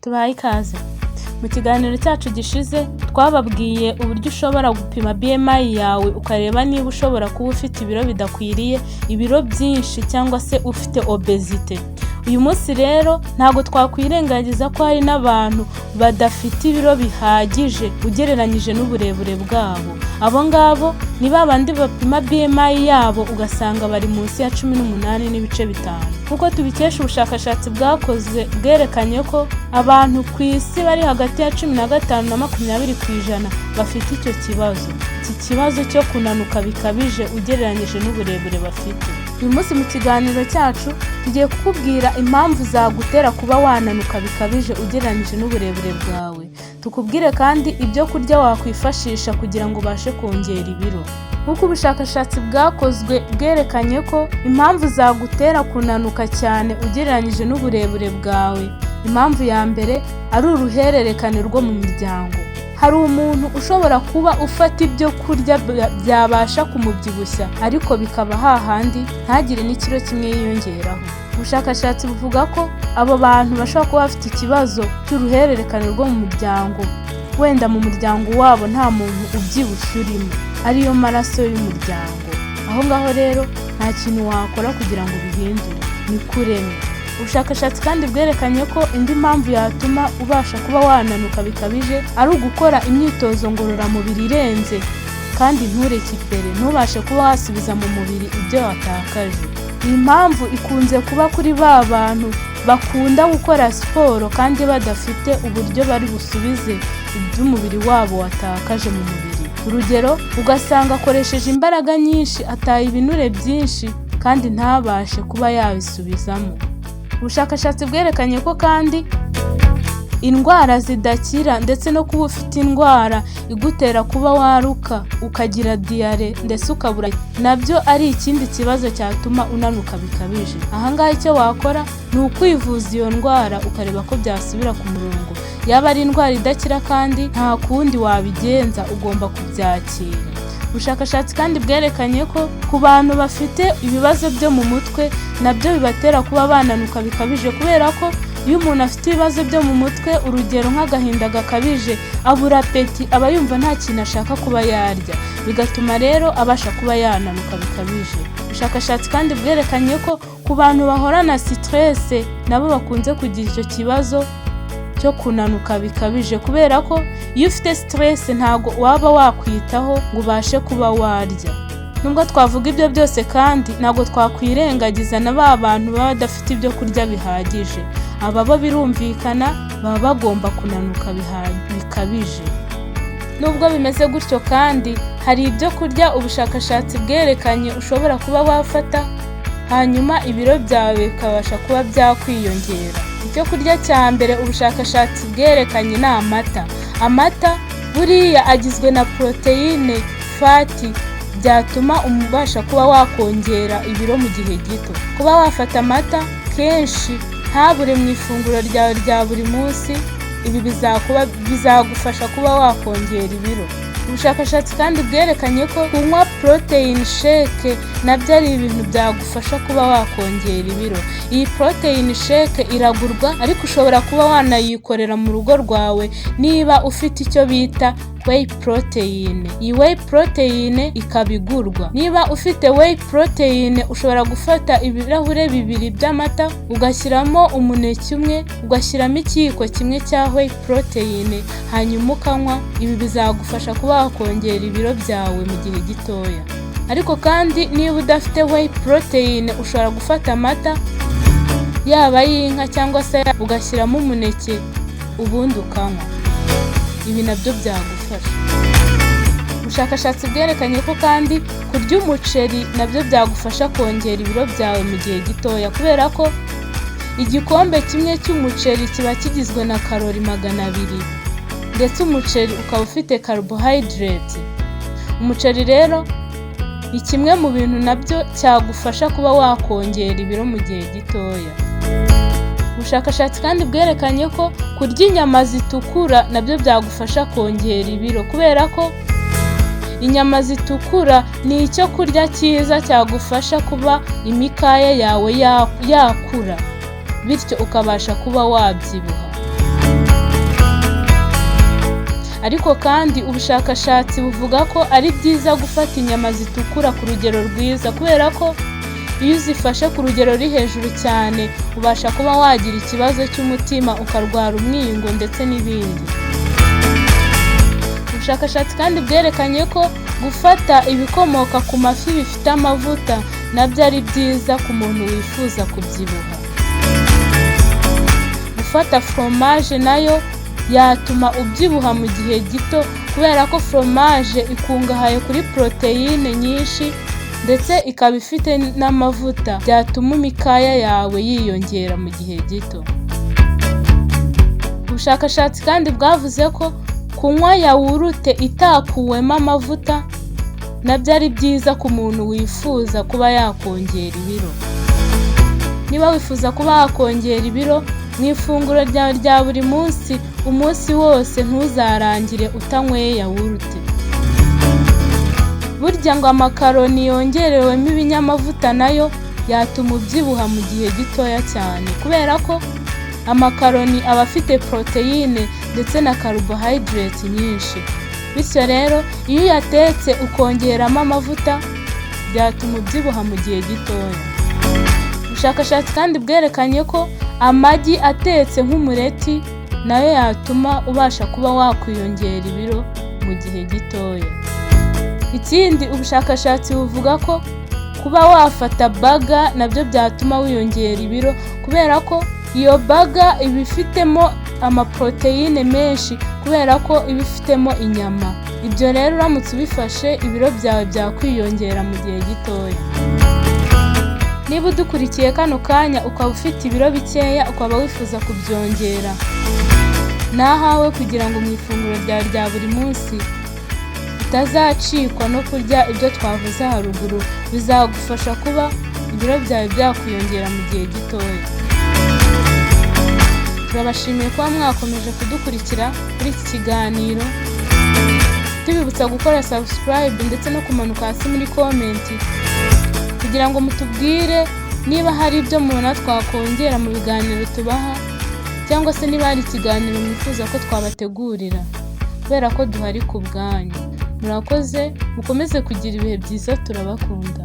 Tubaye ikaze. Mu kiganiro cyacu gishize twababwiye uburyo ushobora gupima BMI yawe ukareba niba ushobora kuba ufite ibiro bidakwiriye, ibiro byinshi cyangwa se ufite obesite. Uyu munsi rero ntago twakwirengagiza ko hari n'abantu badafite ibiro bihagije ugereranyije n'uburebure bwabo. Abo ngabo ni babandi bapima BMI yabo ugasanga bari munsi ya 18 n'ibice 5. Kuko tubikesha ubushakashatsi bwakoze bwerekanye ko abantu ku isi bari hagati ya 15 na 20% bafite icyo kibazo. Iki kibazo cyo kunanuka bikabije ugereranyije n'uburebure bafite. Uyu munsi mu kiganiro cyacu tugiye kukubwira impamvu zagutera kuba wananuka bikabije ugereranyije n'uburebure bwawe. Tukubwire kandi ibyo kurya wakwifashisha kugira ngo ubashe kongera ibiro. Nk'uko ubushakashatsi bwakozwe bwerekanye ko impamvu zagutera kunanuka cyane ugereranyije n'uburebure bwawe, impamvu ya mbere ari uruhererekane rwo mu miryango. Hari umuntu ushobora kuba ufata ibyo kurya byabasha kumubyibushya ariko bikaba hahandi ntagire n'ikiro kimwe yiyongeraho. Ubushakashatsi buvuga ko abo bantu bashobora kuba bafite ikibazo cy'uruhererekane rwo mu muryango. Wenda mu muryango wabo nta muntu ubyibushye urimo, ariyo maraso y'umuryango. Aho ngaho rero nta kintu wakora kugira ngo bihindure, ni kuremye. Ubushakashatsi kandi bwerekanye ko indi mpamvu yatuma ubasha kuba wananuka bikabije ari ugukora imyitozo ngororamubiri irenze kandi ntureke imbere, ntubashe kuba wasubiza mu mubiri ibyo watakaje. Iyi mpamvu ikunze kuba kuri ba bantu bakunda gukora siporo kandi badafite uburyo bari busubize iby'umubiri wabo watakaje mu mubiri. Urugero, ugasanga akoresheje imbaraga nyinshi, ataye ibinure byinshi kandi ntabashe kuba yabisubizamo. Ubushakashatsi bwerekanye ko kandi indwara zidakira ndetse no kuba ufite indwara igutera kuba waruka, ukagira diyare ndetse ukabura, nabyo ari ikindi kibazo cyatuma unanuka bikabije. Aha ngaha icyo wakora ni ukwivuza iyo ndwara ukareba ko byasubira ku murongo. Yaba ari indwara idakira kandi nta kundi wabigenza, ugomba kubyakira. Ubushakashatsi kandi bwerekanye ko ku bantu bafite ibibazo byo mu mutwe nabyo bibatera kuba bananuka bikabije, kubera ko iyo umuntu afite ibibazo byo mu mutwe, urugero nk'agahinda gakabije, abura apeti, aba yumva nta kintu ashaka kuba yarya, bigatuma rero abasha kuba yananuka bikabije. Ubushakashatsi kandi bwerekanye ko ku bantu bahorana stress nabo bakunze kugira icyo kibazo cyo kunanuka bikabije, kubera ko iyo ufite stress ntago waba wakwitaho ngo ubashe kuba warya. Nubwo twavuga ibyo byose kandi ntago twakwirengagiza na ba bantu baba badafite ibyo kurya bihagije. Aba bo birumvikana baba bagomba kunanuka bikabije. Nubwo bimeze gutyo kandi hari ibyo kurya ubushakashatsi bwerekanye ushobora kuba wafata hanyuma ibiro byawe bikabasha kuba byakwiyongera. Icyo kurya cya mbere ubushakashatsi bwerekanye ni amata. Amata buriya agizwe na proteine, fati, byatuma ubasha kuba wakongera ibiro mu gihe gito. Kuba wafata amata kenshi ntabure mu ifunguro ryawe rya buri munsi, ibi bizagufasha kuba wakongera ibiro. Ubushakashatsi kandi bwerekanye ko kunywa protein shake nabyo ari ibintu byagufasha kuba wakongera ibiro. Iyi protein shake iragurwa ariko ushobora kuba wanayikorera mu rugo rwawe niba ufite icyo bita whey protein. Iyi whey protein ikabigurwa. Niba ufite whey protein ushobora gufata ibirahure 2 by'amata, ugashyiramo umuneke umwe, ugashyiramo ikiyiko kimwe cya whey protein, hanyuma ukanywa. Ibi bizagufasha kuba wakongera ibiro byawe mu gihe gitoya. Ariko kandi niba udafite whey protein ushobora gufata amata yaba y'inka cyangwa se ugashyiramo umuneke ubundi ukanywa. Ibi nabyo byagufasha. Ubushakashatsi bwerekanye ko kandi kurya umuceri nabyo byagufasha kongera ibiro byawe mu gihe gitoya, kubera ko igikombe kimwe cy'umuceri kiba kigizwe na kalori 200 ndetse umuceri ukaba ufite carbohydrate. Umuceri rero ni kimwe mu bintu nabyo cyagufasha kuba wakongera ibiro mu gihe gitoya. Ubushakashatsi kandi bwerekanye ko kurya inyama zitukura nabyo byagufasha kongera ibiro, kubera ko inyama zitukura ni icyo kurya cyiza cyagufasha kuba imikaya yawe yakura, bityo ukabasha kuba wabyibuha. Ariko kandi ubushakashatsi buvuga ko ari byiza gufata inyama zitukura ku rugero rwiza, kubera ko iyo uzifashe ku rugero ruri hejuru cyane ubasha kuba wagira ikibazo cy'umutima, ukarwara umwingo ndetse n'ibindi. Ubushakashatsi kandi bwerekanye ko gufata ibikomoka ku mafi bifite amavuta nabyo ari byiza ku muntu wifuza kubyibuha. Gufata fromage nayo yatuma ubyibuha mu gihe gito, kubera ko fromage ikungahaye kuri poroteyine nyinshi ndetse ikaba ifite n'amavuta, byatuma imikaya yawe yiyongera mu gihe gito. Ubushakashatsi kandi bwavuze ko kunywa yawurute itakuwemo amavuta nabyo ari byiza ku muntu wifuza kuba yakongera ibiro. Niba wifuza kuba wakongera ibiro, mu ifunguro ryawe rya buri munsi, umunsi wose ntuzarangire utanyweye yawurute. Burya ngo amakaroni yongerewemo ibinyamavuta nayo yatuma ubyibuha mu gihe gitoya cyane, kubera ko amakaroni aba afite poroteyine ndetse na carbohydrate nyinshi. Bityo rero iyo uyatetse ukongeramo amavuta byatuma ubyibuha mu gihe gitoya. Ubushakashatsi kandi bwerekanye ko amagi atetse nk'umureti nayo yatuma ubasha kuba wakwiyongera ibiro mu gihe gitoya. Ikindi ubushakashatsi buvuga ko kuba wafata baga nabyo byatuma wiyongera ibiro, kubera ko iyo baga iba ifitemo amaporoteyine menshi, kubera ko iba ifitemo inyama. Ibyo rero uramutse ubifashe ibiro byawe byakwiyongera mu gihe gitoya. Niba udukurikiye kano kanya ukaba ufite ibiro bikeya ukaba wifuza kubyongera, nahawe kugira ngo mu ifunguro ryawe rya buri munsi utazacikwa no kurya ibyo twavuze haruguru, bizagufasha kuba ibiro byawe byakwiyongera mu gihe gitoya. Turabashimiye kuba mwakomeje kudukurikira kuri iki kiganiro, tubibutsa gukora subscribe ndetse no kumanuka hasi muri comment kugira ngo mutubwire niba hari ibyo mubona twakongera mu biganiro tubaha, cyangwa se niba hari ikiganiro mwifuza ko twabategurira, kubera ko duhari ku bwanyu. Murakoze, mukomeze kugira ibihe byiza, turabakunda.